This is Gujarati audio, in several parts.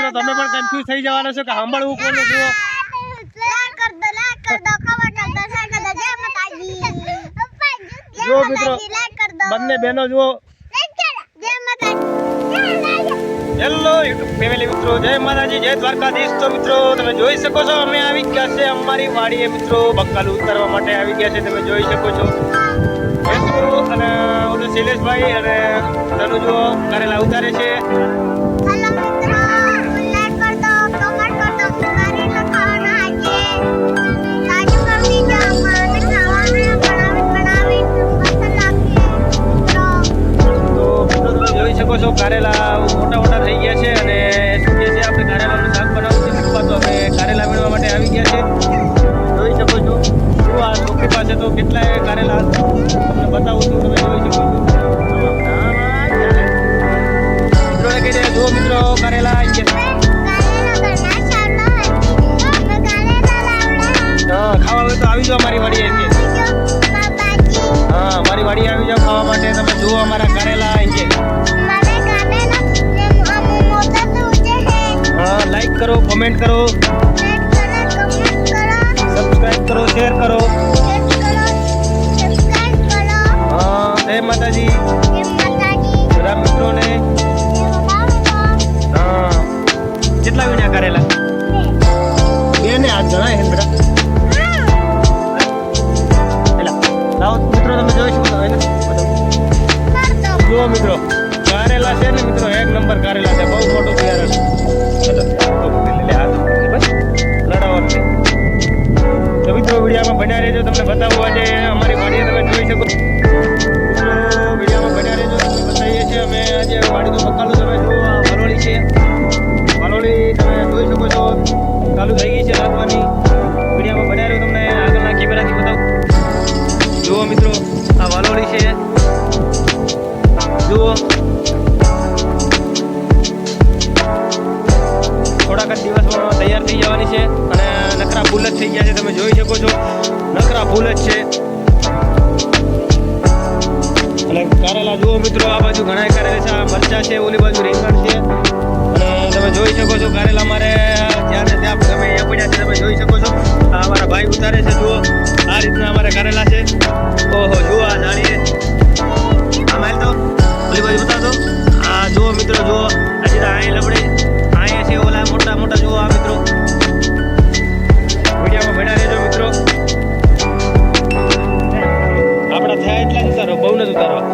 મિત્રો તમે પણ કન્ફ્યુઝ થઈ જવાના છો કે સાંભળવું કોને જુઓ જો મિત્રો બંને બહેનો જુઓ હેલો યુટ્યુબ ફેમિલી મિત્રો જય માતાજી જય દ્વારકાધીશ તો મિત્રો તમે જોઈ શકો છો અમે આવી ગયા છે અમારી વાડીએ મિત્રો બકાલું ઉતારવા માટે આવી ગયા છે તમે જોઈ શકો છો અને ઓલું શૈલેષભાઈ અને તનુ જો કરેલા ઉતારે છે જોઈ શકો છો કારેલા મોટા મોટા થઈ ગયા છે અને શું કહે છે આપણે કારેલાનું શાક બનાવવું છે તો અમે કારેલા મેળવવા માટે આવી ગયા છે જોઈ શકો છો શું આ છોકરી પાસે તો કેટલાય કારેલા તમને બતાવું છું તમે જોઈ શકો છો મિત્રોને કહી દે જુઓ મિત્રો કારેલા આવી ગયા હા ખાવા હોય તો આવી જાઓ અમારી વાડી આવી હા અમારી વાડી આવી જાઓ ખાવા માટે તમે જુઓ અમારા કારેલા આવી ગયા हाँ लाइक करो कमेंट करो सब्सक्राइब करो शेयर करो हाँ जय माता जी राम मित्रों ने हाँ कितना वीणा करेला बेने आज जणा है बेटा लाओ मित्रों તમે જોઈ શકો છો એને જો મિત્રો કારેલા છે ને મિત્રો એક નંબર કારેલા છે બહુ મોટું બિયારણ તો મિત્રો વિડીયોમાં બન્યા રહેજો તમને બતાવવું આજે અમારી વાડીએ તમે જોઈ શકો મિત્રો વિડીયોમાં બન્યા રહેજો તમને બતાવીએ છીએ અમે આજે વાડીનું બકાલું તમે જુઓ વાલોળી છે વાલોળી તમે જોઈ શકો છો ચાલુ થઈ ગઈ છે લાગવાની વિડીયોમાં બન્યા રહ્યો તમને આગળના કેમેરાથી બતાવું જુઓ મિત્રો આ વાલોળી છે જુઓ થોડાક જ દિવસમાં તૈયાર થઈ જવાની છે અને નકરા ફૂલ જ થઈ ગયા છે તમે જોઈ શકો છો નકરા ફૂલ જ છે અને કારેલા જુઓ મિત્રો આ બાજુ ઘણા કારેલા છે આ મરચા છે ઓલી બાજુ રીંગણ છે અને તમે જોઈ શકો છો કારેલા અમારે ત્યાં ત્યાં તમે અહીંયા પડ્યા છે તમે જોઈ શકો છો આ અમારા ભાઈ ઉતારે છે જુઓ આ રીતના અમારે કારેલા છે ઓહો જુઓ આ જાણીએ આમ હાલ તો ઓલી બાજુ બતાવતો આ જુઓ મિત્રો જુઓ હજી તો અહીં લબડે અહીંયા છે ઓલા મોટા મોટા જુઓ આ મિત્રો વિડીયોમાં ભણ્યા રહેજો મિત્રો આપણા થયા એટલા જ ઉતારો બહુ નથી ઉતારવા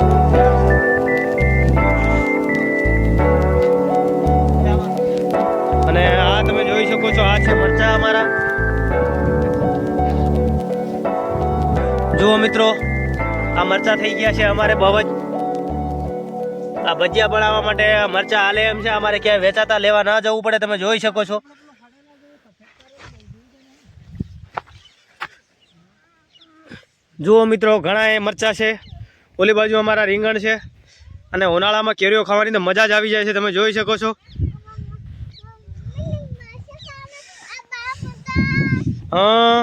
અને આ તમે જોઈ શકો છો આ છે મરચા અમારા જુઓ મિત્રો આ મરચા થઈ ગયા છે અમારે બહુ જ આ ભજીયા બનાવવા માટે મરચા હાલે એમ છે અમારે ક્યાંય વેચાતા લેવા ના જવું પડે તમે જોઈ શકો છો જુઓ મિત્રો ઘણા એ મરચા છે ઓલી બાજુ અમારા રીંગણ છે અને ઉનાળામાં કેરીઓ ખાવાની તો મજા જ આવી જાય છે તમે જોઈ શકો છો હા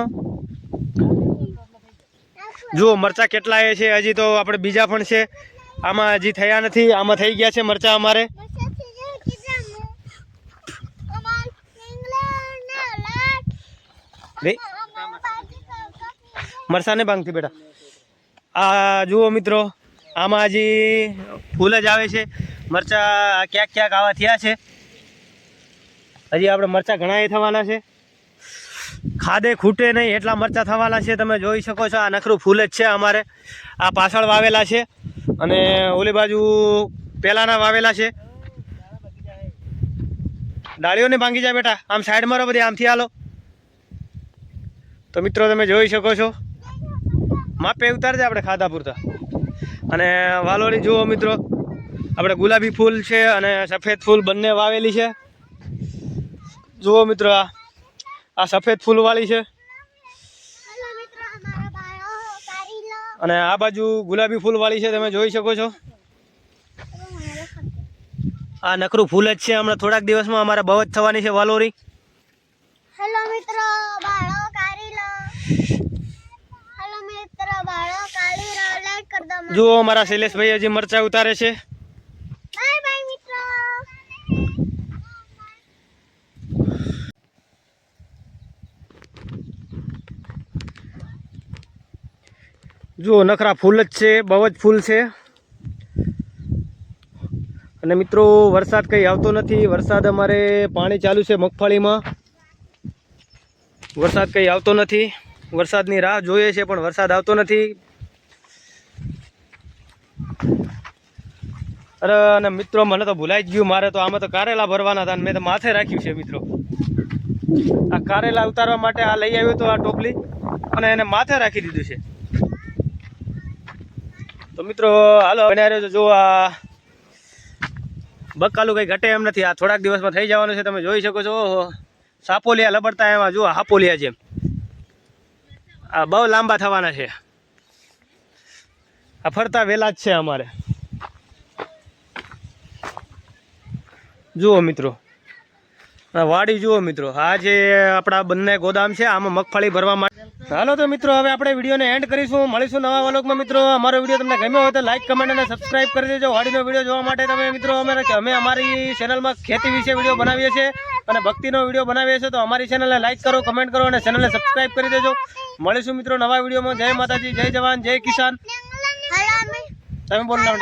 જુઓ મરચા કેટલા એ છે હજી તો આપણે બીજા પણ છે આમાં હજી થયા નથી આમાં થઈ ગયા છે મરચા અમારે મરચા ને ભાંગતી બેટા આ જુઓ મિત્રો આમાં હજી ફૂલ જ આવે છે મરચા ક્યાંક ક્યાંક આવા થયા છે હજી આપણે મરચા ઘણા થવાના છે ખાધે ખૂટે નહીં એટલા મરચા થવાના છે તમે જોઈ શકો છો આ નખરું ફૂલ જ છે અમારે આ પાછળ વાવેલા છે અને ઓલી બાજુ પેલાના વાવેલા છે ડાળીઓને ભાંગી જાય બેટા આમ સાઈડ મારો બધી આમથી હાલો તો મિત્રો તમે જોઈ શકો છો માપે ઉતારજે આપણે ખાધા પૂરતા અને વાલોળી જુઓ મિત્રો આપણે ગુલાબી ફૂલ છે અને સફેદ ફૂલ બંને વાવેલી છે જુઓ મિત્રો આ સફેદ ફૂલવાળી છે અને આ બાજુ ગુલાબી ફૂલવાળી છે તમે જોઈ શકો છો આ નકરું ફૂલ જ છે હમણાં થોડાક દિવસમાં અમારે બહુ જ થવાની છે વાલોરી હેલો મિત્રો બાળો કારીલો હેલો મિત્રો બાળો કારીલો લાઈક કર દો જુઓ અમારા શૈલેષભાઈ હજી મરચા ઉતારે છે બાય બાય મિત્રો જુઓ નખરા ફૂલ જ છે, બહુ જ ફૂલ છે. અને મિત્રો વરસાદ કંઈ આવતો નથી. વરસાદ અમારે પાણી ચાલુ છે મગફળીમાં. વરસાદ કંઈ આવતો નથી. વરસાદની રાહ જોઈએ છે પણ વરસાદ આવતો નથી. અરે અને મિત્રો મને તો ભૂલાઈ જ ગયું, મારે તો આમાં તો કારેલા ભરવાના હતા અને મેં તો માથે રાખ્યું છે મિત્રો. આ કારેલા ઉતારવા માટે આ લઈ આવ્યો તો આ ટોપલી અને એને માથે રાખી દીધું છે. તો મિત્રો હાલો બનાવી જો આ બકાલું કંઈ ઘટે એમ નથી. આ થોડાક દિવસમાં થઈ જવાનું છે. તમે જોઈ શકો છો સાપોલિયા લબડતા એમાં જુઓ હાપોલિયા જેમ આ બહુ લાંબા થવાના છે. આ ફરતા વેલા જ છે અમારે. જુઓ મિત્રો આ વાડી જુઓ મિત્રો. આ જે આપણા બંને ગોદામ છે આમાં મગફળી ભરવા માટે. હાલો તો મિત્રો હવે આપણે વિડીયોને એન્ડ કરીશું. મળીશું નવા વ્લોગમાં મિત્રો. અમારો વિડીયો તમને ગમ્યો હોય તો લાઈક કમેન્ટ અને સબસ્ક્રાઇબ કરી દેજો. વાડીનો વિડીયો જોવા માટે તમે મિત્રો અમે અમારી ચેનલમાં ખેતી વિશે વિડીયો બનાવીએ છીએ અને ભક્તિનો વિડીયો બનાવીએ છીએ. તો અમારી ચેનલને લાઈક કરો, કમેન્ટ કરો અને ચેનલને સબસ્ક્રાઇબ કરી દેજો. મળીશું મિત્રો નવા વિડીયોમાં. જય માતાજી, જય જવાન, જય કિસાન. તમે બોલો મિત્રો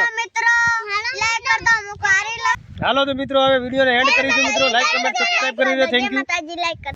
લાઈક કર દો મુ કારેલા. હાલો તો મિત્રો હવે વિડીયોને એન્ડ કરીશું મિત્રો. લાઈક કમેન્ટ સબસ્ક્રાઇબ કરી દો. Thank you. માતાજી લાઈક કર.